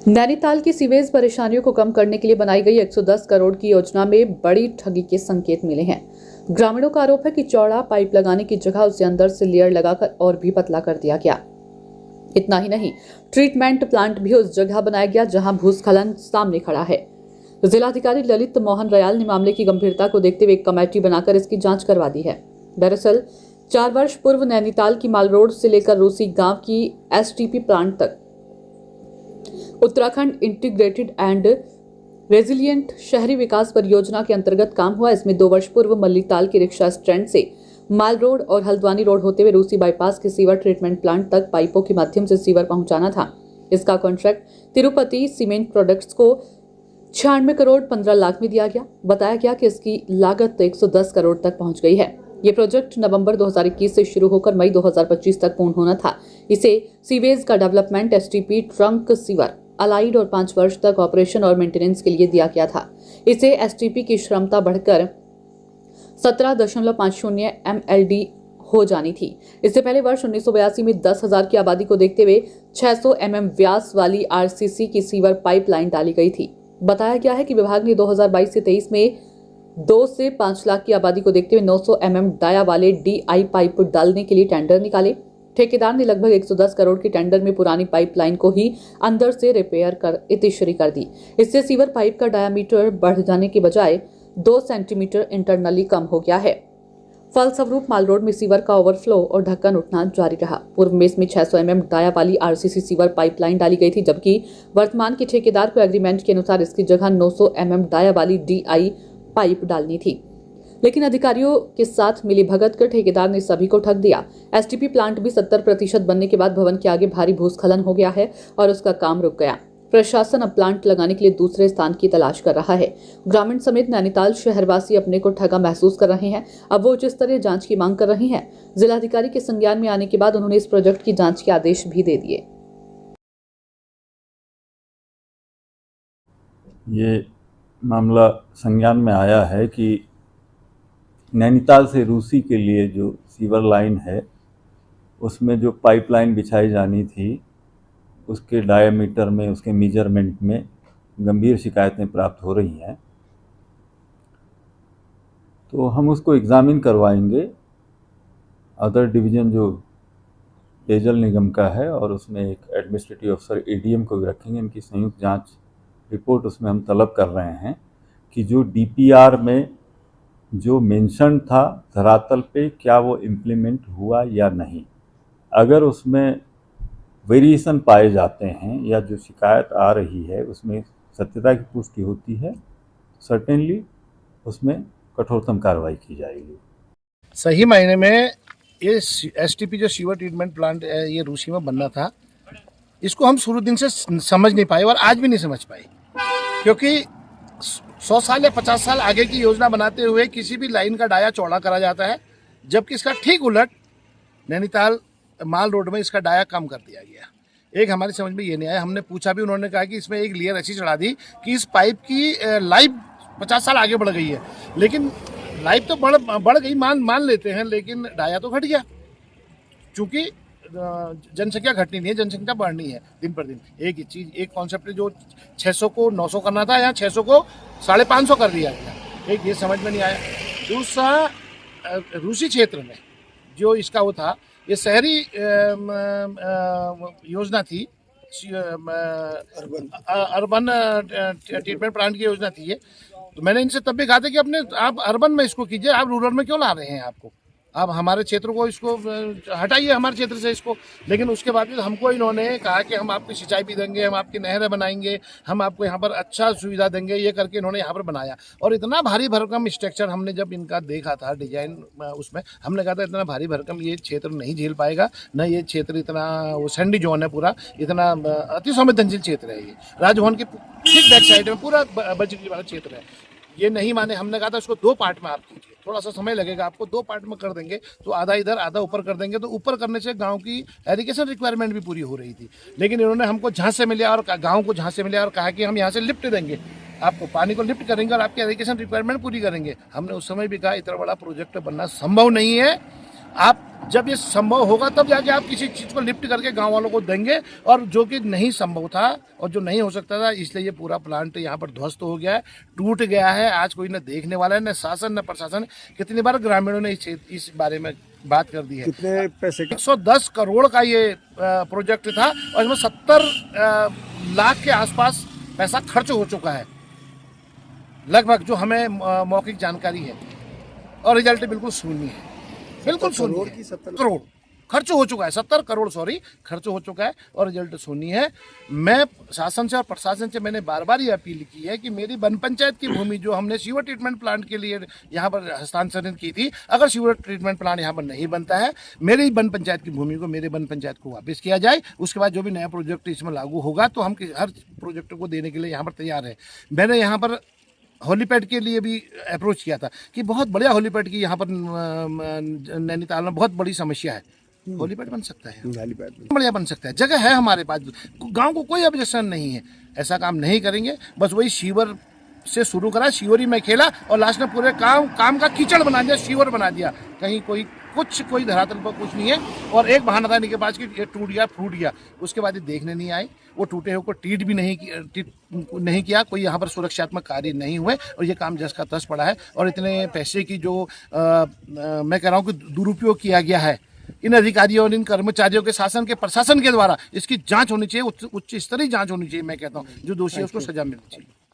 नैनीताल की सीवेज परेशानियों को कम करने के लिए बनाई गई 110 करोड़ की योजना में बड़ी ठगी के संकेत मिले हैं। ग्रामीणों का आरोप है कि चौड़ा पाइप लगाने की जगह उसे अंदर से लेयर लगाकर और भी पतला कर दिया गया। इतना ही नहीं, ट्रीटमेंट प्लांट भी उस जगह बनाया गया जहां भूस्खलन सामने खड़ा है। जिलाधिकारी ललित मोहन रयाल ने मामले की गंभीरता को देखते हुए एक कमेटी बनाकर इसकी जांच करवा दी है। दरअसल 4 वर्ष पूर्व नैनीताल की माल रोड से लेकर रूसी गांव की एसटीपी प्लांट तक उत्तराखंड इंटीग्रेटेड एंड रेजिलिएंट शहरी विकास परियोजना के अंतर्गत काम हुआ। इसमें 2 वर्ष पूर्व मल्लीताल के रिक्शा स्टैंड से माल रोड और हल्द्वानी रोड होते हुए रूसी बाईपास के सीवर ट्रीटमेंट प्लांट तक पाइपों के माध्यम से सीवर पहुंचाना था। इसका कॉन्ट्रैक्ट तिरुपति सीमेंट प्रोडक्ट्स को 96 करोड़ 15 लाख में दिया गया। बताया गया कि इसकी लागत 110 करोड़ तक पहुंच गई है। ये प्रोजेक्ट नवंबर 2021 से शुरू होकर मई 2025 तक पूर्ण होना था। इसे सीवेज का development, STP, trunk sewer, allied और 5 वर्ष तक ऑपरेशन और मेंटेनेंस के लिए दिया गया था। इसे एसटीपी की क्षमता बढ़कर 17.50 MLD हो जानी थी। इससे पहले वर्ष 1982 में 10,000 की आबादी को देखते हुए 600 mm व्यास वाली आरसीसी की सीवर पाइपलाइन डाली गई थी। बताया गया है कि विभाग ने 2022 से 23 में 2 से 5 लाख की आबादी को देखते हुए 900 mm डाया वाले DI पाइप डालने के लिए टेंडर निकाले। ठेकेदार ने लगभग 110 करोड़ के टेंडर में पुरानी पाइपलाइन को ही अंदर से रिपेयर कर इतिश्री कर दी। इससे सीवर पाइप का डायामीटर बढ़ जाने के बजाय 2 सेंटीमीटर इंटरनली कम हो गया है। फलस्वरूप माल रोड में सीवर का ओवरफ्लो और ढक्कन उठना जारी रहा। पूर्व में इसमें 600 mm डाया वाली आरसीसी सीवर पाइपलाइन डाली गई थी, जबकि वर्तमान के ठेकेदार को एग्रीमेंट के अनुसार इसकी जगह 900 mm डाया वाली DI पाइप डालनी थी। लेकिन अधिकारियों के साथ मिली भगत कर ठेकेदार ने सभी को ठग दिया। एसटीपी प्लांट भी 70% बनने के बाद भवन के आगे भारी भूस्खलन हो गया है और उसका काम रुक गया। प्रशासन अब प्लांट लगाने के लिए दूसरे स्थान की तलाश कर रहा है। ग्रामीण समेत नैनीताल शहरवासी अपने को ठगा महसूस कर रहे हैं। अब वो उच्च स्तरीय जांच की मांग कर रहे हैं। जिलाधिकारी के संज्ञान में आने के बाद उन्होंने इस प्रोजेक्ट की जांच के आदेश भी दे दिए। ये मामला संज्ञान में आया है कि नैनीताल से रूसी के लिए जो सीवर लाइन है उसमें जो पाइपलाइन बिछाई जानी थी उसके डायमीटर में, उसके मेजरमेंट में गंभीर शिकायतें प्राप्त हो रही हैं। तो हम उसको एग्ज़ामिन करवाएंगे। अदर डिवीज़न जो पेयजल निगम का है और उसमें एक एडमिनिस्ट्रेटिव अफसर ADM को भी रखेंगे। इनकी संयुक्त जांच रिपोर्ट उसमें हम तलब कर रहे हैं कि जो DPR में जो मेंशन था धरातल पे, क्या वो इम्प्लीमेंट हुआ या नहीं। अगर उसमें वेरिएशन पाए जाते हैं या जो शिकायत आ रही है उसमें सत्यता की पुष्टि होती है, सर्टेनली उसमें कठोरतम कार्रवाई की जाएगी। सही मायने में ये एसटीपी जो सीवर ट्रीटमेंट प्लांट ये रूसी में बनना था, इसको हम शुरू दिन से समझ नहीं पाए और आज भी नहीं समझ पाए, क्योंकि 100 साल या 50 साल आगे की योजना बनाते हुए किसी भी लाइन का डाया चौड़ा करा जाता है, जबकि इसका ठीक उलट नैनीताल माल रोड में इसका डाया कम कर दिया गया। एक हमारी समझ में ये नहीं आया। हमने पूछा भी, उन्होंने कहा कि इसमें एक लेयर ऐसी चढ़ा दी कि इस पाइप की लाइफ 50 साल आगे बढ़ गई है। लेकिन लाइफ तो बढ़ गई मान लेते हैं, लेकिन डाया तो घट गया, चूँकि जनसंख्या घटनी नहीं है, जनसंख्या बढ़नी है दिन पर दिन। एक चीज़, एक कॉन्सेप्ट जो 600 को 900 करना था, यहाँ 600 को 550 कर दिया गया। एक ये समझ में नहीं आया। दूसरा, रूसी क्षेत्र में जो इसका वो था, ये शहरी योजना थी, अर्बन ट्रीटमेंट प्लांट की योजना थी ये। तो मैंने इनसे तब भी कहा था कि अपने आप अर्बन में इसको कीजिए, आप रूरल में क्यों ला रहे हैं आपको, आप हमारे क्षेत्र को इसको हटाइए हमारे क्षेत्र से इसको। लेकिन उसके बाद भी हमको इन्होंने कहा कि हम आपकी सिंचाई भी देंगे, हम आपकी नहरें बनाएंगे, हम आपको यहाँ पर अच्छा सुविधा देंगे, ये करके इन्होंने यहाँ पर बनाया। और इतना भारी भरकम स्ट्रक्चर हमने जब इनका देखा था डिजाइन, उसमें हमने कहा था इतना भारी भरकम ये क्षेत्र नहीं झेल पाएगा, न ये क्षेत्र इतना, वो सैंडी जोन है पूरा, इतना अति संवेदनशील क्षेत्र है ये। राजभवन के ठीक बैक साइड में पूरा बजरी वाला क्षेत्र है। ये नहीं माने। हमने कहा था इसको 2 पार्ट में आप कीजिए, थोड़ा सा समय लगेगा आपको, 2 पार्ट में कर देंगे तो आधा इधर आधा ऊपर कर देंगे। तो ऊपर करने से गांव की एरिगेशन रिक्वायरमेंट भी पूरी हो रही थी। लेकिन इन्होंने हमको झांसे में लिया और गांव को झांसे में लिया और कहा कि हम यहाँ से लिफ्ट देंगे, आपको पानी को लिफ्ट करेंगे और आपकी एरिगेशन रिक्वायरमेंट पूरी करेंगे। हमने उस समय भी कहा इतना बड़ा प्रोजेक्ट बनना संभव नहीं है। आप जब ये संभव होगा तब जाके आप किसी चीज़ को लिफ्ट करके गांव वालों को देंगे, और जो कि नहीं संभव था और जो नहीं हो सकता था, इसलिए ये पूरा प्लांट यहाँ पर ध्वस्त हो गया है, टूट गया है। आज कोई न देखने वाला है, न शासन न प्रशासन। कितनी बार ग्रामीणों ने इस बारे में बात कर दी है। कितने पैसे 110 करोड़ का ये प्रोजेक्ट था और इसमें 70 लाख के आसपास पैसा खर्च हो चुका है लगभग, जो हमें मौखिक जानकारी है, और रिजल्ट बिल्कुल शून्य है, बिल्कुल शून्य है। 70 करोड़ खर्च हो चुका है, 70 करोड़ सॉरी खर्च हो चुका है, और रिजल्ट शून्य है। मैं शासन से और प्रशासन से मैंने बार बार ये अपील की है कि मेरी वन पंचायत की भूमि जो हमने सीवर ट्रीटमेंट प्लांट के लिए यहाँ पर हस्तांतरित की थी, अगर सीवर ट्रीटमेंट प्लांट यहाँ पर नहीं बनता है, मेरी वन पंचायत की भूमि को मेरे वन पंचायत को वापस किया जाए। उसके बाद जो भी नया प्रोजेक्ट इसमें लागू होगा तो हम हर प्रोजेक्ट को देने के लिए यहाँ पर तैयार है। मैंने यहाँ पर होलीपैड के लिए भी अप्रोच किया था कि बहुत बढ़िया होलीपैड की यहाँ पर नैनीताल में बहुत बड़ी समस्या है, होलीपैड बन सकता है, बढ़िया बन सकता है, जगह है हमारे पास, गांव को कोई ऑब्जेक्शन नहीं है। ऐसा काम नहीं करेंगे, बस वही सीवर से शुरू करा, सीवरी में खेला और लास्ट में पूरे काम का कीचड़ बना दिया, सीवर बना दिया। कहीं कोई धरातल पर कुछ नहीं है। और एक बहाना था इनके पास कि ये टूट गया फूट गया, उसके बाद ये देखने नहीं आए, वो टूटे हुए को ट्रीट भी नहीं किया, कोई यहाँ पर सुरक्षात्मक कार्य नहीं हुए, और ये काम जस का तस पड़ा है। और इतने पैसे की जो मैं कह रहा हूँ कि दुरुपयोग किया गया है इन अधिकारियों और इन कर्मचारियों के शासन के प्रशासन के द्वारा, इसकी जांच होनी चाहिए, उच्च स्तरीय जांच होनी चाहिए। मैं कहता हूँ जो दोषी है उसको सजा मिलनी चाहिए।